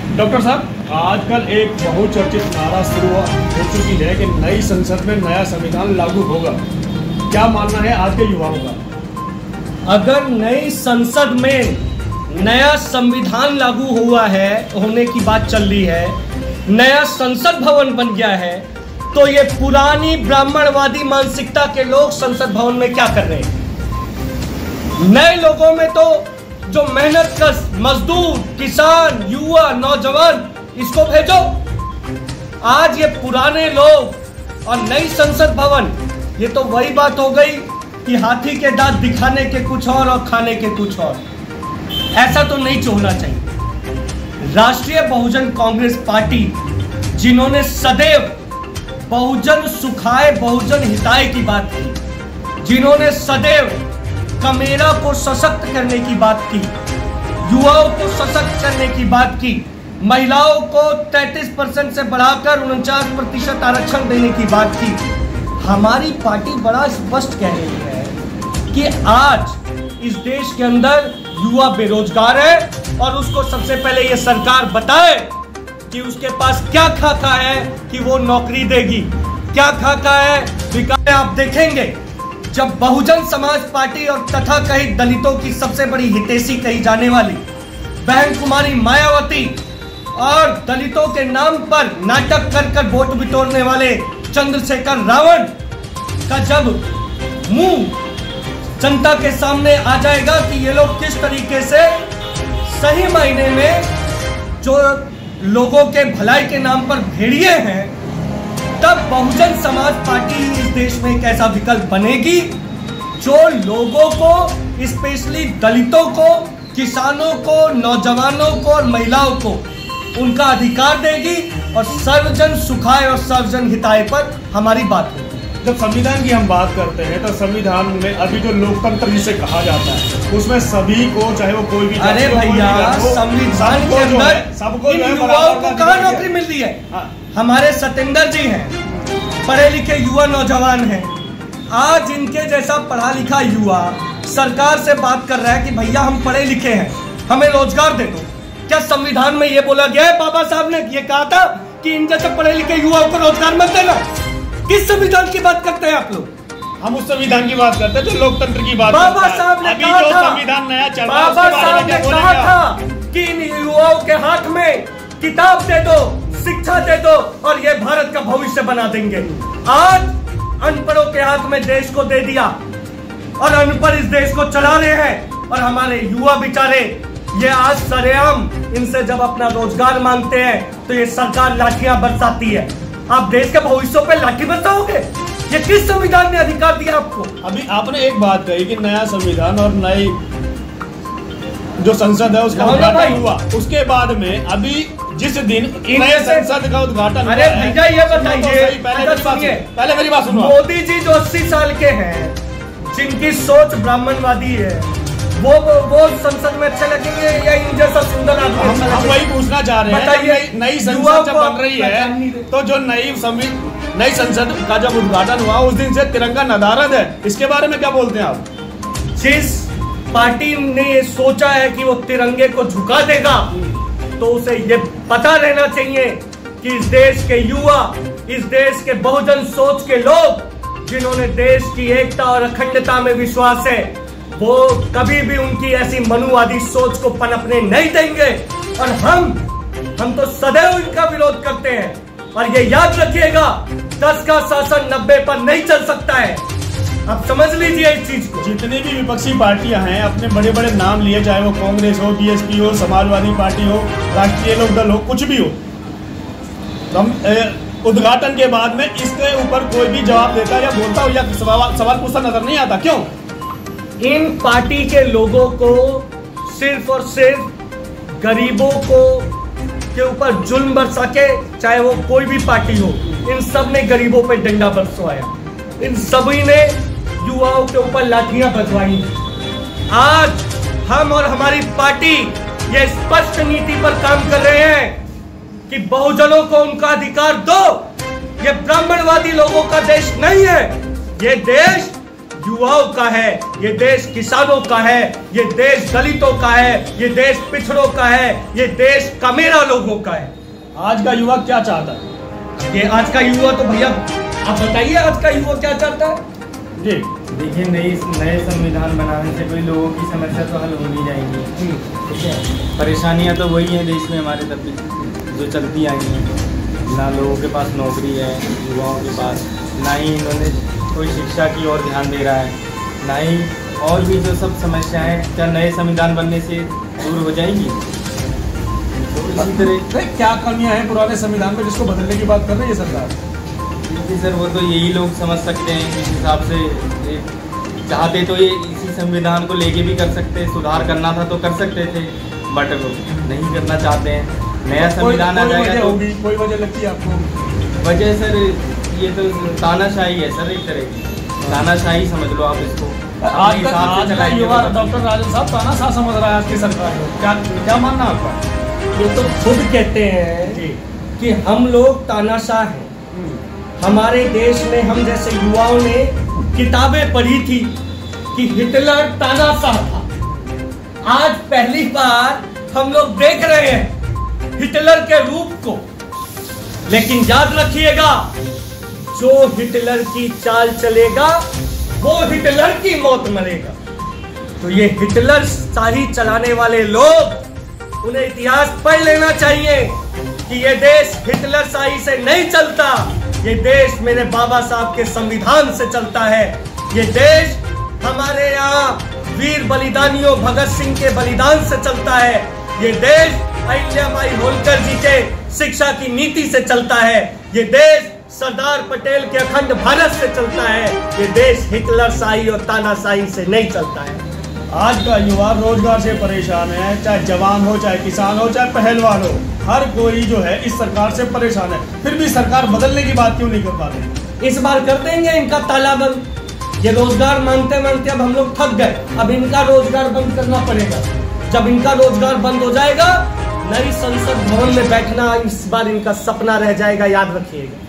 Doctor साहब, आजकल एक बहुचर्चित नारा शुरू हो चुकी है कि नई संसद में नया संविधान लागू होगा। क्या मानना है आज के युवाओं का? अगर नई संसद में नया संविधान लागू हुआ है, होने की बात चल रही है, नया संसद भवन बन गया है, तो ये पुरानी ब्राह्मणवादी मानसिकता के लोग संसद भवन में क्या कर रहे हैं? नए लोगों में तो जो मेहनत कश मजदूर, किसान, युवा, नौजवान, इसको भेजो। आज ये पुराने लोग और नई संसद भवन, ये तो वही बात हो गई कि हाथी के दांत दिखाने के कुछ और खाने के कुछ और। ऐसा तो नहीं होना चाहिए। राष्ट्रीय बहुजन कांग्रेस पार्टी, जिन्होंने सदैव बहुजन सुखाय बहुजन हिताय की बात की, जिन्होंने सदैव कमेरा को सशक्त करने की बात की, युवाओं को सशक्त करने की बात की, महिलाओं को 33% से बढ़ाकर 49% आरक्षण देने की बात की, हमारी पार्टी बड़ा स्पष्ट कह रही है कि आज इस देश के अंदर युवा बेरोजगार है और उसको सबसे पहले ये सरकार बताए कि उसके पास क्या खाका है कि वो नौकरी देगी, क्या खाका है विकास। आप देखेंगे जब बहुजन समाज पार्टी और तथाकथित दलितों की सबसे बड़ी हितैषी कही जाने वाली बहन कुमारी मायावती और दलितों के नाम पर नाटक कर कर वोट बिटोरने वाले चंद्रशेखर रावण का जब मुंह जनता के सामने आ जाएगा कि ये लोग किस तरीके से सही मायने में जो लोगों के भलाई के नाम पर भेड़िए हैं, तब बहुजन समाज पार्टी इस देश में एक ऐसा विकल्प बनेगी जो लोगों को, स्पेशली दलितों को, किसानों को, नौजवानों को और महिलाओं को उनका अधिकार देगी और सर्वजन सुखाय और सर्वजन हिताय पर हमारी बात होगी। जब संविधान की हम बात करते हैं तो संविधान में अभी जो लोकतंत्र जिसे कहा जाता है उसमें सभी को, चाहे वो कोई भी, अरे भैया, संविधान के अंदर सबको युवाओं को कहाँ नौकरी मिल रही है? हमारे सतेंद्र जी हैं, पढ़े लिखे युवा नौजवान हैं। आज इनके जैसा पढ़ा लिखा युवा सरकार से बात कर रहा है कि भैया हम पढ़े लिखे हैं, हमें रोजगार दे दो। क्या संविधान में ये बोला गया है? बाबा साहब ने ये कहा था कि इन जैसे पढ़े लिखे युवाओं को रोजगार मत देना। किस संविधान की बात करते हैं आप लोग? हम उस संविधान की बात करते हैं जो लोकतंत्र की बात। बाबा साहब ने कहा था, संविधान नया चल रहा है, बाबा साहब ने कहा था कि इन युवाओं के हाथ में किताब दे दो, शिक्षा दे दो और ये भारत का भविष्य बना देंगे। आज अनपढ़ों के हाथ में देश को दे दिया और अनपढ़ इस देश को चला रहे हैं और हमारे युवा बेचारे ये आज सरेआम इनसे जब अपना रोजगार मांगते हैं तो ये सरकार लाठियां बरसाती है। आप देश के भविष्य पे लाठी बरसाओगे? ये किस संविधान ने अधिकार दिया आपको? अभी आपने एक बात कही कि नया संविधान और नई जो संसद है उसका उद्घाटन हुआ, उसके बाद में अभी जिस दिन नए संसद का उद्घाटन, अरे भैया ये बताइए, पहले मेरी बात सुनो। मोदी जी जो 80 साल के हैं, जिनकी सोच ब्राह्मणवादी है, वो संसद में अच्छे लगेंगे या इन जैसा सुंदर आदमी? हम वही पूछना चाह रहे हैं। बताइए, नई संसद जब बन रही है तो जो नई संसद का जब उद्घाटन हुआ उस दिन से तिरंगा नदारद है, इसके बारे में क्या बोलते हैं आप? जिस पार्टी ने ये सोचा है कि वो तिरंगे को झुका देगा तो उसे ये पता रहना चाहिए कि इस देश के युवा, इस देश के बहुजन सोच के लोग जिन्होंने देश की एकता और अखंडता में विश्वास है, वो कभी भी उनकी ऐसी मनुवादी सोच को पनपने नहीं देंगे। और हम तो सदैव इनका विरोध करते हैं। और ये याद रखिएगा, 10 का शासन 90 पर नहीं चल सकता है। आप समझ लीजिए इस चीज को। जितनी भी विपक्षी पार्टियां हैं, अपने बड़े बड़े नाम लिए, चाहे वो कांग्रेस हो, बीएसपी हो, समाजवादी पार्टी हो, राष्ट्रीय लोक दल हो, कुछ भी हो, तो हम उद्घाटन के बाद में इसके ऊपर कोई भी जवाब देता या बोलता हो या सवाल पूछता नजर नहीं आता। क्यों? इन पार्टी के लोगों को सिर्फ और सिर्फ गरीबों के ऊपर जुल्म बरसा के, चाहे वो कोई भी पार्टी हो, इन सब ने गरीबों पे डंडा बरसवाया, इन सभी ने युवाओं के ऊपर लाठियां बजवाई। आज हम और हमारी पार्टी ये स्पष्ट नीति पर काम कर रहे हैं कि बहुजनों को उनका अधिकार दो। ये ब्राह्मणवादी लोगों का देश नहीं है, ये देश युवाओं का है, ये देश किसानों का है, ये देश दलितों का है, ये देश पिछड़ों का है, ये देश कमेरा लोगों का है। आज का युवा क्या चाहता है? ये आज का युवा तो भैया आप बताइए, आज का युवा क्या चाहता है? जी देखिए, नए संविधान बनाने से कोई लोगों की समस्या तो हल हो नहीं जाएंगी। ठीक है, परेशानियां तो वही हैं देश में हमारे तब जो चलती आई हैं। ना लोगों के पास नौकरी है, युवाओं के पास ना ही इन्होंने कोई शिक्षा की ओर ध्यान दे रहा है, ना ही और भी जो सब समस्याएं क्या नए संविधान बनने से दूर हो जाएंगी। तो इसी तरह क्या कमियां हैं पुराने संविधान में जिसको बदलने की बात कर रही है सरकार? जी सर, वो तो यही लोग समझ सकते हैं। इस हिसाब से चाहते तो ये इसी संविधान को लेके भी कर सकते, सुधार करना था तो कर सकते थे, बट नहीं करना चाहते हैं। नया संविधान आ जाएगा तो कोई वजह लगती है आपको? वजह सर ये तो तानाशाही है सर, एक तरह की तानाशाही समझ लो आप इसको। आज का युवा डॉक्टर राजन साहब तानाशाह समझ रहा है आज की सरकार को, क्या मानना आपका? ये तो खुद कहते हैं कि हम लोग तानाशाह हैं। हमारे देश में हम जैसे युवाओं ने किताबें पढ़ी थी कि हिटलर तानाशाह था। आज पहली बार हम लोग देख रहे हैं हिटलर के रूप को। लेकिन याद रखिएगा, जो हिटलर की चाल चलेगा वो हिटलर की मौत मरेगा। तो ये हिटलर शाही चलाने वाले लोग, उन्हें इतिहास पढ़ लेना चाहिए कि ये देश हिटलर शाही से नहीं चलता। ये देश मेरे बाबा साहब के संविधान से चलता है। ये देश हमारे यहाँ वीर बलिदानियों भगत सिंह के बलिदान से चलता है। ये देश अहिल्याबाई होलकर जी के शिक्षा की नीति से चलता है। ये देश सरदार पटेल के अखंड भारत से चलता है। ये देश हिटलर शाही और तानाशाही से नहीं चलता है। आज का युवा रोजगार से परेशान है, चाहे जवान हो, चाहे किसान हो, चाहे पहलवान हो, हर कोई जो है इस सरकार से परेशान है। फिर भी सरकार बदलने की बात क्यों नहीं कर पा रही? इस बार कर देंगे इनका ताला बंद। ये रोजगार मांगते मांगते अब हम लोग थक गए, अब इनका रोजगार बंद करना पड़ेगा। जब इनका रोजगार बंद हो जाएगा, नई संसद भवन में बैठना इस बार इनका सपना रह जाएगा, याद रखिएगा।